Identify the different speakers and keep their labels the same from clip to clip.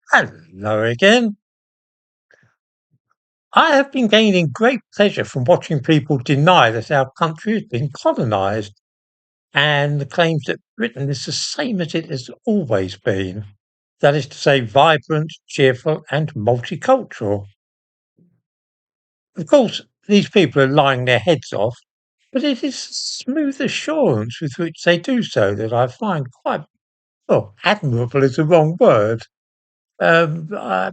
Speaker 1: Hello again. I have been gaining great pleasure from watching people deny that our country has been colonised and the claims that Britain is the same as it has always been. That is to say, vibrant, cheerful, and multicultural. Of course, these people are lying their heads off, but it is smooth assurance with which they do so that I find quite, well, admirable is the wrong word. I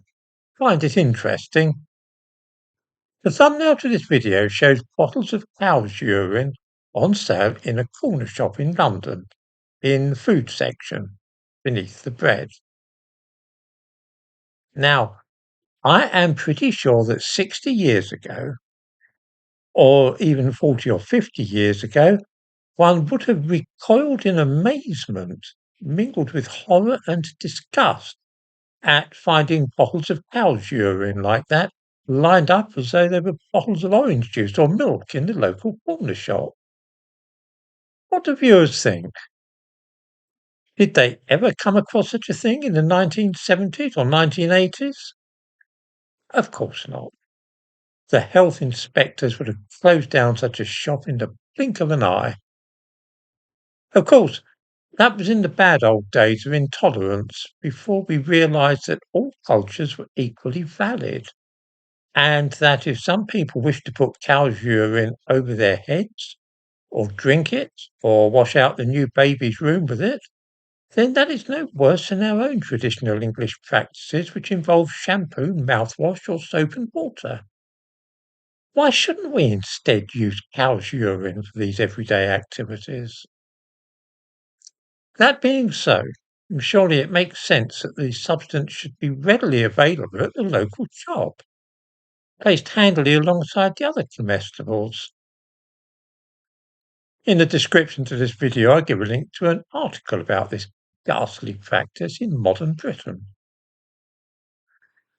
Speaker 1: find it interesting. The thumbnail to this video shows bottles of cow's urine on sale in a corner shop in London, in the food section, beneath the bread. Now, I am pretty sure that 60 years ago, or even 40 or 50 years ago, one would have recoiled in amazement, mingled with horror and disgust, at finding bottles of cow's urine like that lined up as though they were bottles of orange juice or milk in the local corner shop. What do viewers think? Did they ever come across such a thing in the 1970s or 1980s? Of course not. The health inspectors would have closed down such a shop in the blink of an eye. Of course, that was in the bad old days of intolerance, before we realised that all cultures were equally valid, and that if some people wished to put cow's urine over their heads, or drink it, or wash out the new baby's room with it, then that is no worse than our own traditional English practices, which involve shampoo, mouthwash, or soap and water. Why shouldn't we instead use cow's urine for these everyday activities? That being so, surely it makes sense that the substance should be readily available at the local shop, placed handily alongside the other comestibles. In the description to this video, I give a link to an article about this ghastly practice in modern Britain.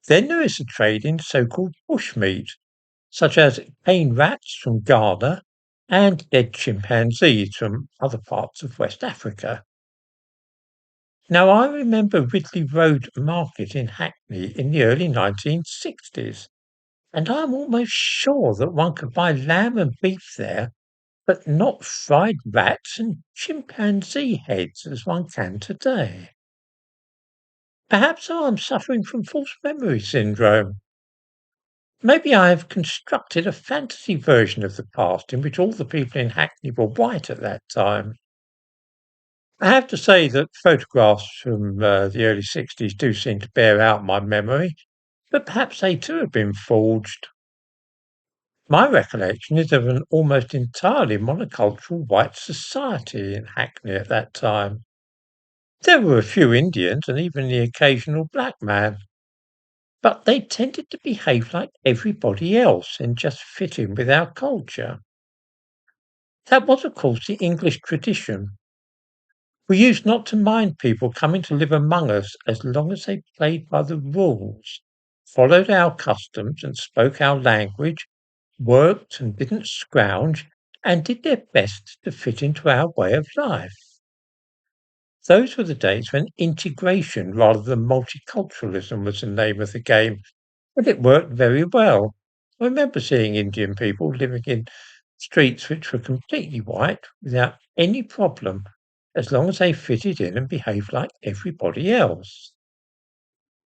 Speaker 1: Then there is the trade in so-called bushmeat, such as cane rats from Ghana and dead chimpanzees from other parts of West Africa. Now, I remember Ridley Road Market in Hackney in the early 1960s, and I'm almost sure that one could buy lamb and beef there, but not fried rats and chimpanzee heads as one can today. Perhaps I'm suffering from false memory syndrome. Maybe I have constructed a fantasy version of the past in which all the people in Hackney were white at that time. I have to say that photographs from the early 60s do seem to bear out my memory, but perhaps they too have been forged. My recollection is of an almost entirely monocultural white society in Hackney at that time. There were a few Indians and even the occasional black man, but they tended to behave like everybody else and just fit in with our culture. That was, of course, the English tradition. We used not to mind people coming to live among us as long as they played by the rules, followed our customs and spoke our language, worked and didn't scrounge, and did their best to fit into our way of life. Those were the days when integration rather than multiculturalism was the name of the game, but it worked very well. I remember seeing Indian people living in streets which were completely white without any problem, as long as they fitted in and behaved like everybody else.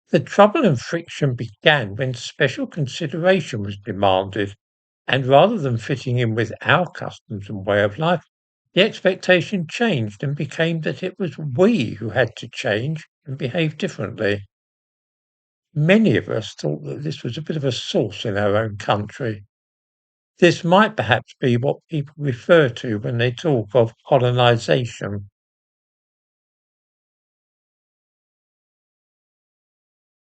Speaker 1: The trouble and friction began when special consideration was demanded, and rather than fitting in with our customs and way of life, the expectation changed and became that it was we who had to change and behave differently. Many of us thought that this was a bit of a source in our own country. This might perhaps be what people refer to when they talk of colonisation.